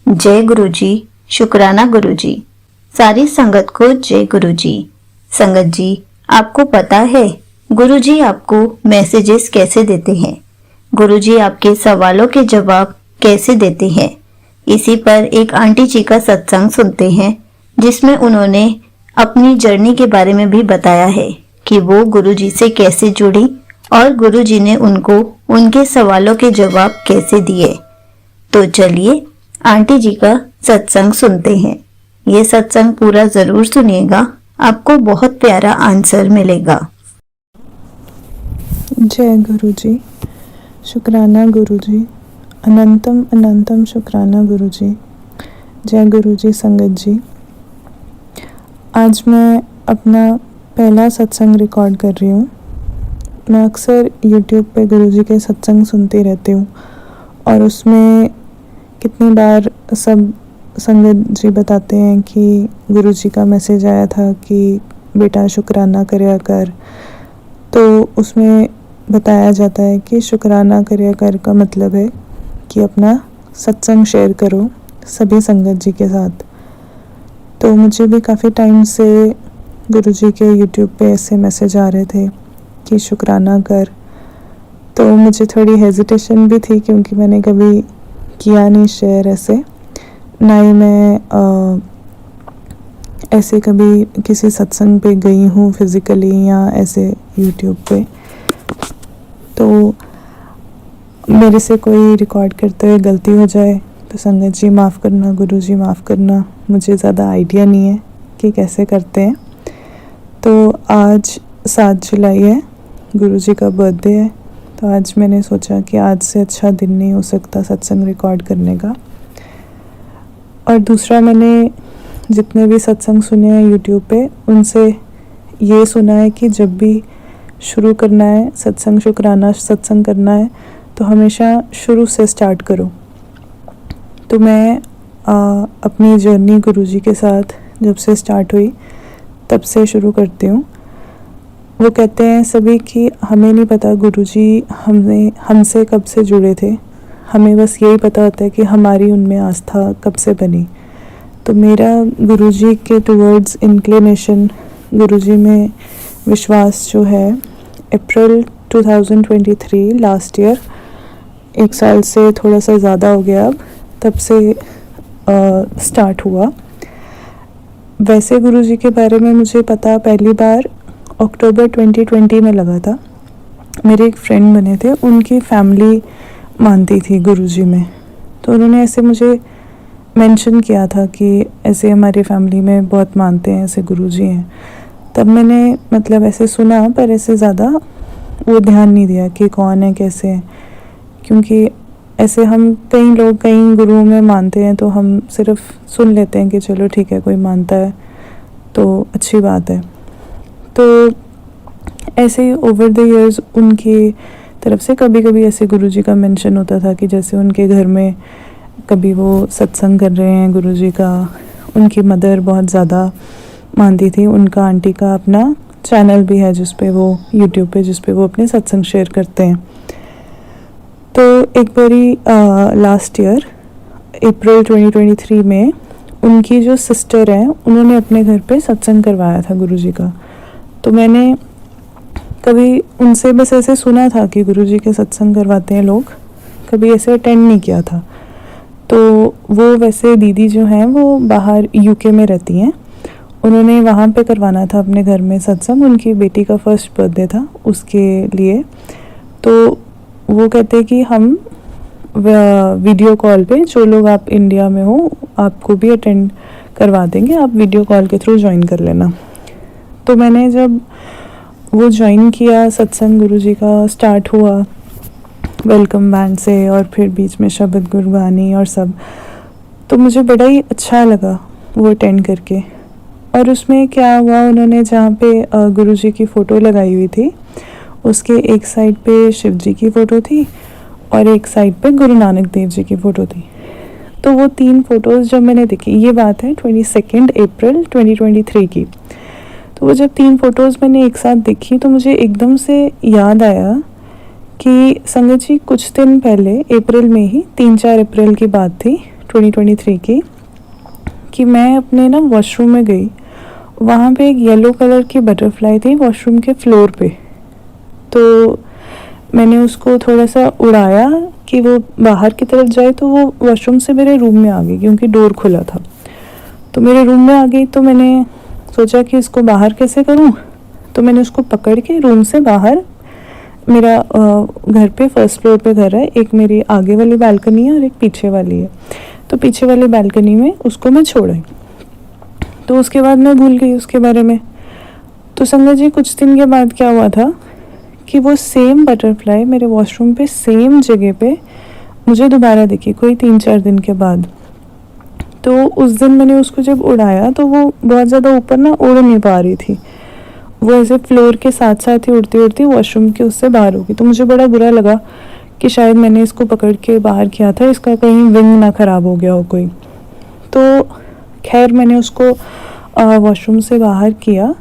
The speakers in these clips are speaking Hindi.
जय गुरुजी, शुक्राना गुरुजी। सारी संगत को जय गुरुजी। संगत जी, आपको पता है गुरुजी आपको मैसेजेस कैसे देते हैं? गुरुजी आपके सवालों के जवाब कैसे देते हैं? इसी पर एक आंटी जी का सत्संग सुनते हैं, जिसमें उन्होंने अपनी जर्नी के बारे में भी बताया है कि वो गुरुजी से कैसे जुड़ी और गुरुजी ने उनको उनके सवालों के जवाब कैसे दिए। तो चलिए आंटी जी का सत्संग सुनते हैं। ये सत्संग पूरा जरूर सुनिएगा, आपको बहुत प्यारा आंसर मिलेगा। जय गुरुजी, शुक्राना गुरुजी, अनंतम अनंतम शुक्राना गुरुजी। जय गुरुजी संगत जी। आज मैं अपना पहला सत्संग रिकॉर्ड कर रही हूँ। मैं अक्सर YouTube पे गुरुजी के सत्संग सुनती रहती हूँ और उसमें कितनी बार सब संगत जी बताते हैं कि गुरुजी का मैसेज आया था कि बेटा शुक्राना करया कर। तो उसमें बताया जाता है कि शुक्राना करया कर का मतलब है कि अपना सत्संग शेयर करो सभी संगत जी के साथ। तो मुझे भी काफ़ी टाइम से गुरुजी के YouTube पे ऐसे मैसेज आ रहे थे कि शुक्राना कर। तो मुझे थोड़ी हेजिटेशन भी थी क्योंकि मैंने कभी किया नहीं शेयर ऐसे, ना ही मैं ऐसे कभी किसी सत्संग पे गई हूँ फिज़िकली या ऐसे YouTube पे। तो मेरे से कोई रिकॉर्ड करते हुए गलती हो जाए तो संगत जी माफ़ करना, गुरुजी माफ़ करना। मुझे ज़्यादा आइडिया नहीं है कि कैसे करते हैं। तो आज 7 जुलाई है, गुरुजी का बर्थडे है। तो आज मैंने सोचा कि आज से अच्छा दिन नहीं हो सकता सत्संग रिकॉर्ड करने का। और दूसरा, मैंने जितने भी सत्संग सुने हैं YouTube पे, उनसे ये सुना है कि जब भी शुरू करना है सत्संग, शुक्राना सत्संग करना है तो हमेशा शुरू से स्टार्ट करो। तो मैं अपनी जर्नी गुरुजी के साथ जब से स्टार्ट हुई तब से शुरू करती हूँ। वो कहते हैं सभी कि हमें नहीं पता गुरुजी हमसे कब से जुड़े थे, हमें बस यही पता होता है कि हमारी उनमें आस्था कब से बनी। तो मेरा गुरुजी के टुवर्ड्स इंक्लिनेशन, गुरुजी में विश्वास जो है, अप्रैल 2023 लास्ट ईयर, 1 साल से थोड़ा सा ज़्यादा हो गया अब, तब से स्टार्ट हुआ। वैसे गुरुजी के बारे में मुझे पता पहली बार अक्टूबर 2020 में लगा था। मेरे एक फ्रेंड बने थे, उनकी फैमिली मानती थी गुरुजी में, तो उन्होंने ऐसे मुझे मेंशन किया था कि ऐसे हमारी फैमिली में बहुत मानते हैं, ऐसे गुरुजी हैं। तब मैंने मतलब ऐसे सुना, पर ऐसे ज़्यादा वो ध्यान नहीं दिया कि कौन है कैसे है, क्योंकि ऐसे हम कई लोग कई गुरुओं में मानते हैं तो हम सिर्फ सुन लेते हैं कि चलो ठीक है, कोई मानता है तो अच्छी बात है। तो ऐसे ही ओवर द इयर्स उनकी तरफ से कभी कभी ऐसे गुरुजी का मेंशन होता था कि जैसे उनके घर में कभी वो सत्संग कर रहे हैं गुरुजी का। उनकी मदर बहुत ज़्यादा मानती थी, उनका आंटी का अपना चैनल भी है जिस पे वो YouTube पे, जिस पे वो अपने सत्संग शेयर करते हैं। तो एक बारी लास्ट ईयर अप्रैल 2023 में उनकी जो सिस्टर है, उन्होंने अपने घर पे सत्संग करवाया था गुरुजी का। तो मैंने कभी उनसे बस ऐसे सुना था कि गुरुजी के सत्संग करवाते हैं लोग, कभी ऐसे अटेंड नहीं किया था। तो वो वैसे दीदी जो हैं वो बाहर UK में रहती हैं, उन्होंने वहाँ पे करवाना था अपने घर में सत्संग। उनकी बेटी का फर्स्ट बर्थडे था उसके लिए। तो वो कहते कि हम वीडियो कॉल पे, जो लोग आप इंडिया में हो आपको भी अटेंड करवा देंगे, आप वीडियो कॉल के थ्रू ज्वाइन कर लेना। तो मैंने जब वो ज्वाइन किया सत्संग, गुरुजी का स्टार्ट हुआ वेलकम बैंड से और फिर बीच में शब्द गुरबानी और सब, तो मुझे बड़ा ही अच्छा लगा वो अटेंड करके। और उसमें क्या हुआ, उन्होंने जहाँ पे गुरुजी की फ़ोटो लगाई हुई थी, उसके एक साइड पे शिव जी की फ़ोटो थी और एक साइड पे गुरु नानक देव जी की फ़ोटो थी। तो वो 3 फ़ोटोज़ जब मैंने देखी, ये बात है 22 अप्रैल 2023 की। तो वो जब 3 फ़ोटोज़ मैंने एक साथ देखी तो मुझे एकदम से याद आया कि संगत जी कुछ दिन पहले अप्रैल में ही 3-4 अप्रैल की बात थी, 2023 की, कि मैं अपने ना वॉशरूम में गई, वहाँ पे एक येलो कलर की बटरफ्लाई थी वॉशरूम के फ्लोर पे। तो मैंने उसको थोड़ा सा उड़ाया कि वो बाहर की तरफ जाए, तो वो वॉशरूम से मेरे रूम में आ गई क्योंकि डोर खुला था। तो मेरे रूम में आ गई, तो मैंने सोचा कि इसको बाहर कैसे करूं। तो मैंने उसको पकड़ के रूम से बाहर, मेरा घर पे फर्स्ट फ्लोर पे घर है, एक मेरी आगे वाली बालकनी है और एक पीछे वाली है। तो पीछे वाली बालकनी में उसको मैं छोड़ आई। तो उसके बाद मैं भूल गई उसके बारे में। तो संगत जी, कुछ दिन के बाद क्या हुआ था कि वो सेम बटरफ्लाई मेरे वॉशरूम पे सेम जगह पे मुझे दोबारा दिखी, कोई 3-4 दिन के बाद। तो उस दिन मैंने उसको जब उड़ाया तो वो बहुत ज़्यादा ऊपर ना उड़ नहीं पा रही थी, वो ऐसे फ्लोर के साथ साथ ही उड़ती उड़ती वॉशरूम के उससे बाहर होगी। तो मुझे बड़ा बुरा लगा कि शायद मैंने इसको पकड़ के बाहर किया था, इसका कहीं विंग ना ख़राब हो गया हो कोई। तो खैर मैंने उसको वॉशरूम से बाहर किया।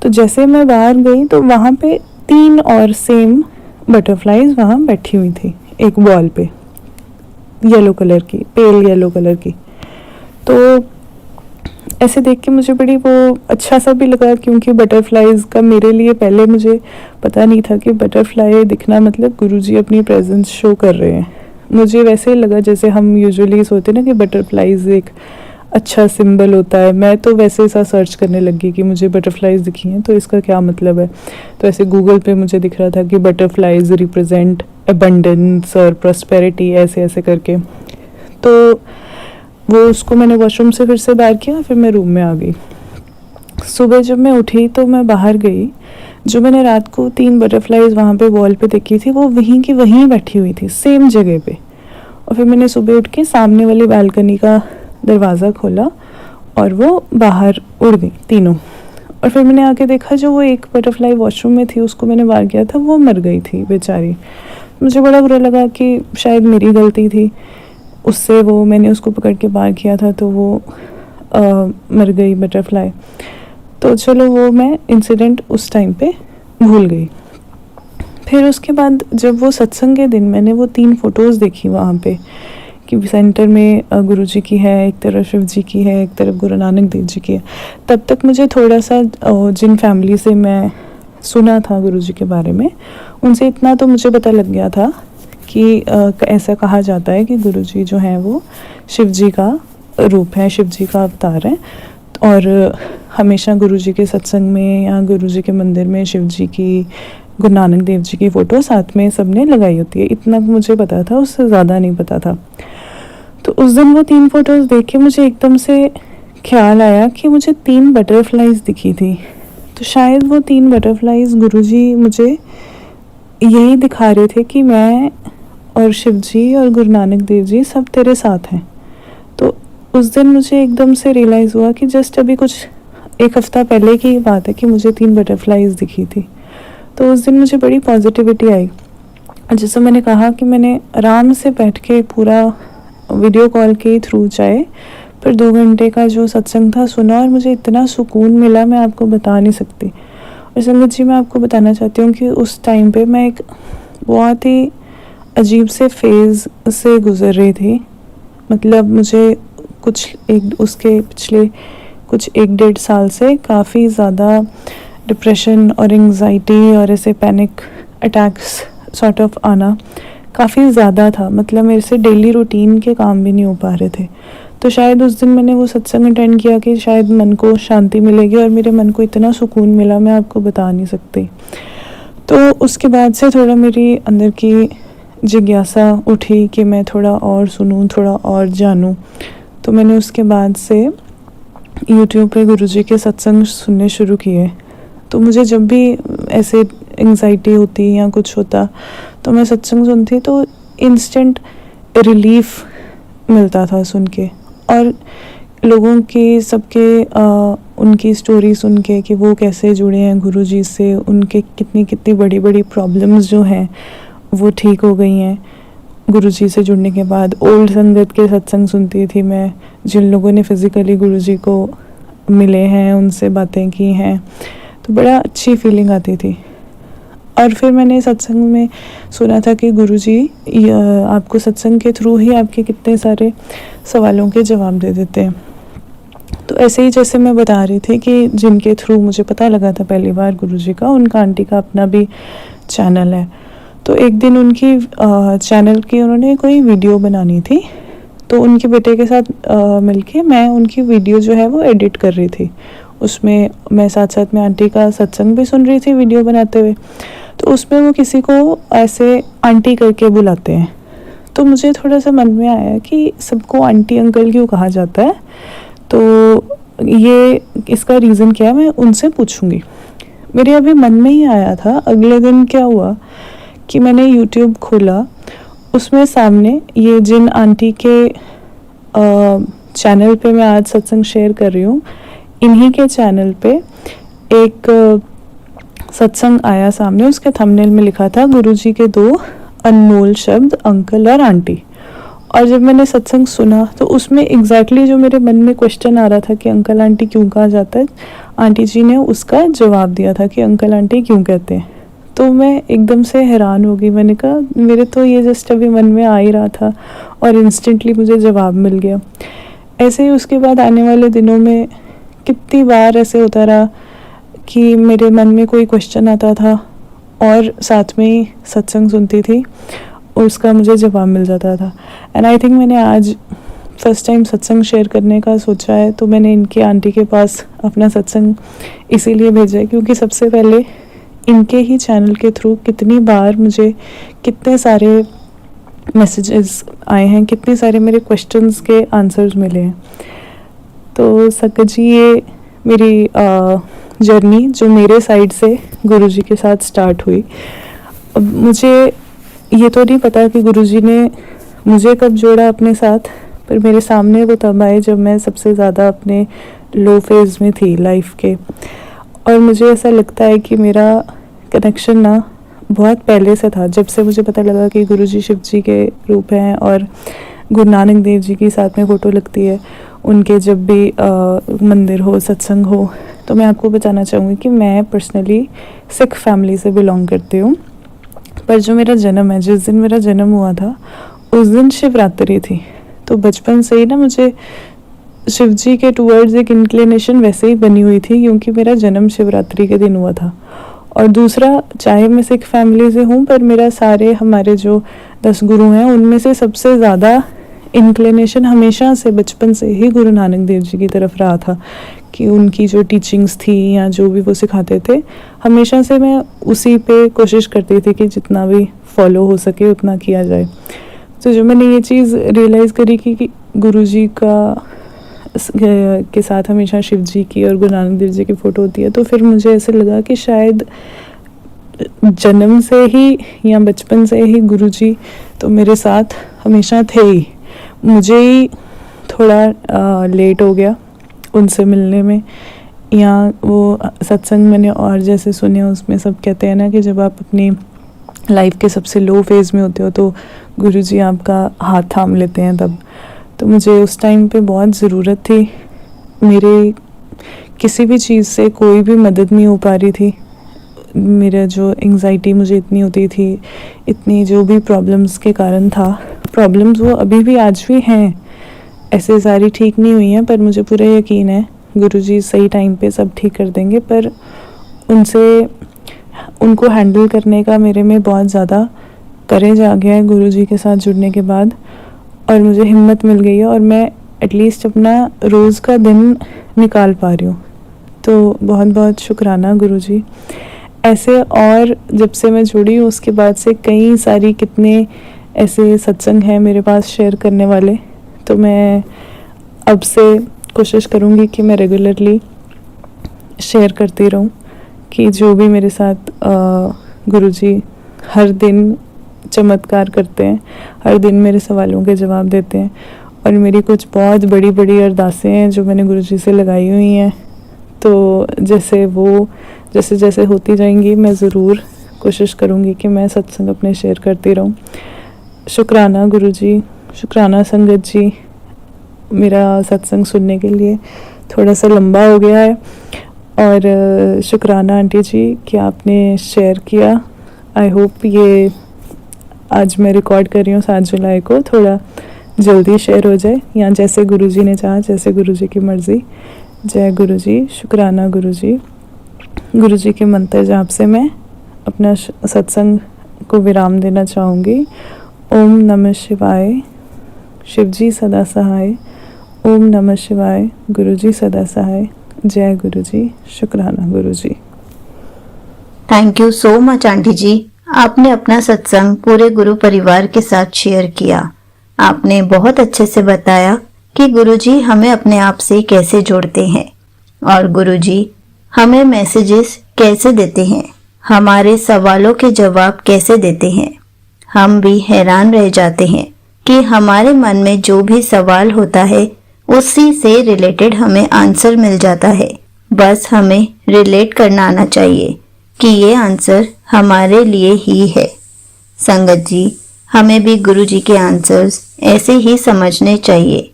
तो जैसे मैं बाहर गई तो वहाँ पे 3 और सेम बटरफ्लाईज वहाँ बैठी हुई थी एक वॉल पे, येलो कलर की, पेल येलो कलर की। तो ऐसे देख के मुझे बड़ी वो अच्छा सा भी लगा, क्योंकि बटरफ्लाईज का मेरे लिए पहले मुझे पता नहीं था कि बटरफ्लाई दिखना मतलब गुरुजी अपनी प्रेजेंस शो कर रहे हैं। मुझे वैसे ही लगा जैसे हम यूजुअली सोचते ना कि बटरफ्लाईज एक अच्छा सिंबल होता है। मैं तो वैसे सा सर्च करने लगी कि मुझे बटरफ्लाईज दिखी हैं तो इसका क्या मतलब है। तो ऐसे गूगल पे मुझे दिख रहा था कि बटरफ्लाईज रिप्रेजेंट अबंडेंस और प्रॉस्पेरिटी, ऐसे ऐसे करके। तो वो उसको मैंने वॉशरूम से फिर से बाहर किया, फिर मैं रूम में आ गई। सुबह जब मैं उठी तो मैं बाहर गई, जो मैंने रात को 3 बटरफ्लाईज वहाँ पे वॉल पे देखी थी वो वहीं की वहीं बैठी हुई थी सेम जगह पे। और फिर मैंने सुबह उठ के सामने वाली बालकनी का दरवाज़ा खोला और वो बाहर उड़ गई तीनों। और फिर मैंने आके देखा जो वो एक बटरफ्लाई वॉशरूम में थी उसको मैंने बाहर किया था, वो मर गई थी बेचारी। मुझे बड़ा बुरा लगा कि शायद मेरी गलती थी, उससे वो मैंने उसको पकड़ के बाहर किया था तो वो मर गई बटरफ्लाई। तो चलो वो मैं इंसिडेंट उस टाइम पे भूल गई। फिर उसके बाद जब वो सत्संग के दिन मैंने वो 3 फ़ोटोज़ देखी वहाँ पे कि सेंटर में गुरुजी की है, एक तरफ शिव जी की है, एक तरफ गुरु नानक देव जी की है। तब तक मुझे थोड़ा सा जिन फैमिली से मैं सुना था गुरुजी के बारे में, उनसे इतना तो मुझे पता लग गया था कि ऐसा कहा जाता है कि गुरुजी जो हैं वो शिव जी का रूप है, शिव जी का अवतार है। और हमेशा गुरुजी के सत्संग में या गुरुजी के मंदिर में शिव जी की, गुरु नानक देव जी की फ़ोटो साथ में सबने लगाई होती है। इतना मुझे पता था, उससे ज़्यादा नहीं पता था। तो उस दिन वो 3 फ़ोटोज़ देख के मुझे एकदम से ख्याल आया कि मुझे 3 बटरफ्लाईज दिखी थी। तो शायद वो 3 बटरफ्लाईज गुरुजी मुझे यही दिखा रहे थे कि मैं और शिव जी और गुरु नानक देव जी सब तेरे साथ हैं। तो उस दिन मुझे एकदम से रियलाइज़ हुआ कि जस्ट अभी कुछ 1 हफ़्ता पहले की बात है कि मुझे 3 बटरफ्लाईज दिखी थी। तो उस दिन मुझे बड़ी पॉजिटिविटी आई। जैसे मैंने कहा कि मैंने आराम से बैठ के पूरा वीडियो कॉल के थ्रू चाहे फिर 2 घंटे का जो सत्संग था सुना, और मुझे इतना सुकून मिला मैं आपको बता नहीं सकती। और संगत जी, मैं आपको बताना चाहती हूँ कि उस टाइम पे मैं एक बहुत ही अजीब से फेज़ से गुज़र रही थी। मतलब मुझे उसके पिछले कुछ 1-1.5 साल से काफ़ी ज़्यादा डिप्रेशन और एंग्जाइटी और ऐसे पैनिक अटैक्स सॉर्ट ऑफ आना काफ़ी ज़्यादा था। मतलब मेरे से डेली रूटीन के काम भी नहीं हो पा रहे थे। तो शायद उस दिन मैंने वो सत्संग अटेंड किया कि शायद मन को शांति मिलेगी, और मेरे मन को इतना सुकून मिला मैं आपको बता नहीं सकती। तो उसके बाद से थोड़ा मेरी अंदर की जिज्ञासा उठी कि मैं थोड़ा और सुनूं, थोड़ा और जानूं। तो मैंने उसके बाद से यूट्यूब पे गुरुजी के सत्संग सुनने शुरू किए। तो मुझे जब भी ऐसे एंग्जाइटी होती या कुछ होता तो मैं सत्संग सुनती, तो इंस्टेंट रिलीफ मिलता था सुन के। और लोगों की सबके उनकी स्टोरी सुन के कि वो कैसे जुड़े हैं गुरुजी से, उनके कितनी कितनी बड़ी बड़ी प्रॉब्लम्स जो हैं वो ठीक हो गई हैं गुरुजी से जुड़ने के बाद। ओल्ड संगत के सत्संग सुनती थी मैं, जिन लोगों ने फिज़िकली गुरुजी को मिले हैं, उनसे बातें की हैं, तो बड़ा अच्छी फीलिंग आती थी। और फिर मैंने सत्संग में सुना था कि गुरुजी आपको सत्संग के थ्रू ही आपके कितने सारे सवालों के जवाब दे देते हैं। तो ऐसे ही जैसे मैं बता रही थी कि जिनके थ्रू मुझे पता लगा था पहली बार गुरुजी का, उनका आंटी का अपना भी चैनल है। तो एक दिन उनकी चैनल की उन्होंने कोई वीडियो बनानी थी, तो उनके बेटे के साथ मिलके मैं उनकी वीडियो जो है वो एडिट कर रही थी। उसमें मैं साथ साथ में आंटी का सत्संग भी सुन रही थी वीडियो बनाते हुए। तो उसमें वो किसी को ऐसे आंटी करके बुलाते हैं, तो मुझे थोड़ा सा मन में आया कि सबको आंटी अंकल क्यों कहा जाता है, तो ये इसका रीज़न क्या है मैं उनसे पूछूंगी। मेरे अभी मन में ही आया था। अगले दिन क्या हुआ कि मैंने यूट्यूब खोला, उसमें सामने ये जिन आंटी के चैनल पे मैं आज सत्संग शेयर कर रही हूँ, इन्हीं के चैनल पे एक सत्संग आया सामने। उसके थंबनेल में लिखा था गुरुजी के 2 अनमोल शब्द, अंकल और आंटी। और जब मैंने सत्संग सुना तो उसमें एग्जैक्टली जो मेरे मन में क्वेश्चन आ रहा था कि अंकल आंटी क्यों कहा जाता है, आंटी जी ने उसका जवाब दिया था कि अंकल आंटी क्यों कहते हैं। तो मैं एकदम से हैरान हो गई। मैंने कहा मेरे तो ये जस्ट अभी मन में आ ही रहा था और इंस्टेंटली मुझे जवाब मिल गया। ऐसे ही उसके बाद आने वाले दिनों में कितनी बार ऐसे होता रहा कि मेरे मन में कोई क्वेश्चन आता था और साथ में ही सत्संग सुनती थी और उसका मुझे जवाब मिल जाता था। एंड आई थिंक मैंने आज फर्स्ट टाइम सत्संग शेयर करने का सोचा है, तो मैंने इनके आंटी के पास अपना सत्संग इसीलिए भेजा है क्योंकि सबसे पहले इनके ही चैनल के थ्रू कितनी बार मुझे कितने सारे मैसेजेस आए हैं, कितने सारे मेरे क्वेश्चंस के आंसर्स मिले हैं। तो सकत जी, ये मेरी जर्नी जो मेरे साइड से गुरुजी के साथ स्टार्ट हुई। अब मुझे ये तो नहीं पता कि गुरुजी ने मुझे कब जोड़ा अपने साथ, पर मेरे सामने वो तब आए जब मैं सबसे ज़्यादा अपने लो फेज़ में थी लाइफ के। और मुझे ऐसा लगता है कि मेरा कनेक्शन ना बहुत पहले से था, जब से मुझे पता लगा कि गुरुजी शिव जी के रूप हैं और गुरु नानक देव जी की साथ में फ़ोटो लगती है उनके, जब भी मंदिर हो, सत्संग हो। तो मैं आपको बताना चाहूँगी कि मैं पर्सनली सिख फैमिली से बिलोंग करती हूँ, पर जो मेरा जन्म है, जिस दिन मेरा जन्म हुआ था उस दिन शिवरात्रि थी। तो बचपन से ही ना मुझे शिव जी के टूवर्ड्स एक इंक्लिनेशन वैसे ही बनी हुई थी क्योंकि मेरा जन्म शिवरात्रि के दिन हुआ था। और दूसरा, चाहे मैं सिख फैमिली से हूँ, पर मेरा सारे हमारे जो 10 गुरु हैं उनमें से सबसे ज़्यादा इंक्लिनेशन हमेशा से बचपन से ही गुरु नानक देव जी की तरफ रहा था कि उनकी जो टीचिंग्स थी या जो भी वो सिखाते थे, हमेशा से मैं उसी पे कोशिश करती थी कि जितना भी फॉलो हो सके उतना किया जाए। तो जो मैंने ये चीज़ रियलाइज़ करी कि गुरुजी के साथ हमेशा शिव जी की और गुरु नानक देव जी की फ़ोटो होती है, तो फिर मुझे ऐसे लगा कि शायद जन्म से ही या बचपन से ही गुरुजी तो मेरे साथ हमेशा थे ही। मुझे ही थोड़ा लेट हो गया उनसे मिलने में, या वो सत्संग मैंने और जैसे सुने उसमें सब कहते हैं ना कि जब आप अपनी लाइफ के सबसे लो फेज़ में होते हो तो गुरुजी आपका हाथ थाम लेते हैं तब। तो मुझे उस टाइम पे बहुत ज़रूरत थी। मेरे किसी भी चीज़ से कोई भी मदद नहीं हो पा रही थी। मेरा जो एंग्जाइटी मुझे इतनी होती थी, इतनी जो भी प्रॉब्लम्स के कारण था, प्रॉब्लम्स वो अभी भी आज भी हैं, ऐसे सारी ठीक नहीं हुई हैं, पर मुझे पूरा यकीन है गुरुजी सही टाइम पे सब ठीक कर देंगे। पर उनको हैंडल करने का मेरे में बहुत ज़्यादा करेज आ गया है गुरुजी के साथ जुड़ने के बाद, और मुझे हिम्मत मिल गई है और मैं एटलीस्ट अपना रोज़ का दिन निकाल पा रही हूँ। तो बहुत बहुत शुक्राना गुरुजी। ऐसे और जब से मैं जुड़ी हूँ उसके बाद से कई सारी कितने ऐसे सत्संग हैं मेरे पास शेयर करने वाले। तो मैं अब से कोशिश करूँगी कि मैं रेगुलरली शेयर करती रहूँ कि जो भी मेरे साथ गुरुजी हर दिन चमत्कार करते हैं, हर दिन मेरे सवालों के जवाब देते हैं। और मेरी कुछ बहुत बड़ी बड़ी अरदासें हैं जो मैंने गुरुजी से लगाई हुई हैं। तो जैसे जैसे होती जाएंगी मैं ज़रूर कोशिश करूँगी कि मैं सत्संग अपने शेयर करती रहूँ। शुक्राना गुरुजी, शुक्राना संगत जी, मेरा सत्संग सुनने के लिए थोड़ा सा लंबा हो गया है। और शुक्राना आंटी जी कि आपने शेयर किया आई होप ये आज मैं रिकॉर्ड कर रही हूँ 7 जुलाई को, थोड़ा जल्दी शेयर हो जाए, या जैसे गुरुजी ने चाहा, जैसे गुरुजी की मर्ज़ी। जय गुरुजी, शुक्राना गुरुजी। गुरुजी के मंत्र जाप से मैं अपना सत्संग को विराम देना चाहूँगी। ओम नमः शिवाय, शिवजी सदा सहाय। ओम नमः शिवाय, गुरुजी सदा सहाय। जय गुरुजी, शुक्राना Guruji. Thank you so much aunty ji, आपने अपना सत्संग पूरे गुरु परिवार के साथ शेयर किया। आपने बहुत अच्छे से बताया कि गुरुजी हमें अपने आप से कैसे जोड़ते हैं और गुरुजी हमें मैसेजेस कैसे देते हैं, हमारे सवालों के जवाब कैसे देते हैं। हम भी हैरान रह जाते हैं कि हमारे मन में जो भी सवाल होता है उसी से रिलेटेड हमें आंसर मिल जाता है। बस हमें रिलेट करना आना चाहिए कि ये आंसर हमारे लिए ही है। संगत जी, हमें भी गुरु जी के आंसर्स ऐसे ही समझने चाहिए।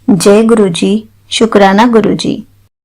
जय गुरु जी, शुक्राना गुरु जी।